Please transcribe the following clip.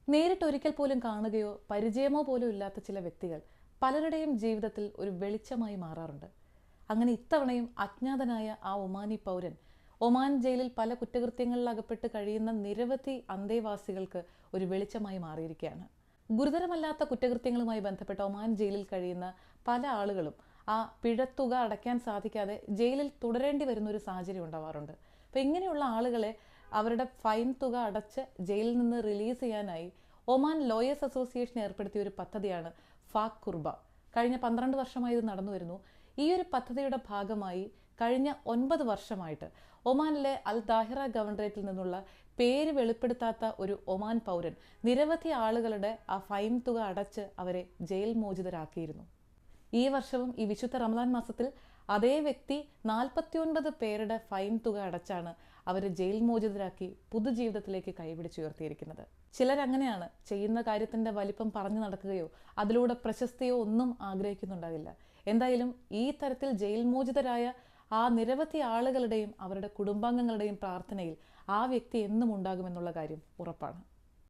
നേരിട്ട് ഒരിക്കൽ പോലും കാണുകയോ പരിചയമോ പോലും ഇല്ലാത്ത ചില വ്യക്തികൾ പലരുടെയും ജീവിതത്തിൽ ഒരു വെളിച്ചമായി മാറാറുണ്ട്. അങ്ങനെ ഇത്തവണയും അജ്ഞാതനായ ആ ഒമാനി പൗരൻ ഒമാൻ ജയിലിൽ പല കുറ്റകൃത്യങ്ങളിൽ അകപ്പെട്ട് കഴിയുന്ന നിരവധി അന്തേവാസികൾക്ക് ഒരു വെളിച്ചമായി മാറിയിരിക്കുകയാണ്. ഗുരുതരമല്ലാത്ത കുറ്റകൃത്യങ്ങളുമായി ബന്ധപ്പെട്ട ഒമാൻ ജയിലിൽ കഴിയുന്ന പല ആളുകളും ആ പിഴത്തുക അടയ്ക്കാൻ സാധിക്കാതെ ജയിലിൽ തുടരേണ്ടി വരുന്ന ഒരു സാഹചര്യം ഉണ്ടാവാറുണ്ട്. അപ്പോൾ ഇങ്ങനെയുള്ള ആളുകളെ അവരുടെ ഫൈൻ തുക അടച്ച് ജയിലിൽ നിന്ന് റിലീസ് ചെയ്യാനായി ഒമാൻ ലോയേഴ്സ് അസോസിയേഷൻ ഏർപ്പെടുത്തിയ ഒരു പദ്ധതിയാണ് ഫാക് കുർബ. കഴിഞ്ഞ 12 വർഷമായി ഇത് നടന്നു വരുന്നു. ഈ ഒരു പദ്ധതിയുടെ ഭാഗമായി കഴിഞ്ഞ 9 വർഷമായിട്ട് ഒമാനിലെ അൽ ദാഹിറ ഗവർണറേറ്റിൽ നിന്നുള്ള പേര് വെളിപ്പെടുത്താത്ത ഒരു ഒമാൻ പൗരൻ നിരവധി ആളുകളുടെ ആ ഫൈൻ തുക അടച്ച് അവരെ ജയിൽ മോചിതരാക്കിയിരുന്നു. ഈ വർഷവും ഈ വിശുദ്ധ റമദാൻ മാസത്തിൽ അതേ വ്യക്തി 49 പേരുടെ ഫൈൻ തുക അടച്ചാണ് അവരെ ജയിൽ മോചിതരാക്കി പുതുജീവിതത്തിലേക്ക് കൈപിടിച്ചുയർത്തിയിരിക്കുന്നത്. ചിലരങ്ങനെയാണ്, ചെയ്യുന്ന കാര്യത്തിന്റെ വലിപ്പം പറഞ്ഞു നടക്കുകയോ അതിലൂടെ പ്രശസ്തിയോ ഒന്നും ആഗ്രഹിക്കുന്നുണ്ടാകില്ല. എന്തായാലും ഈ തരത്തിൽ ജയിൽ മോചിതരായ ആ നിരവധി ആളുകളുടെയും അവരുടെ കുടുംബാംഗങ്ങളുടെയും പ്രാർത്ഥനയിൽ ആ വ്യക്തി എന്നും ഉണ്ടാകുമെന്നുള്ള കാര്യം ഉറപ്പാണ്.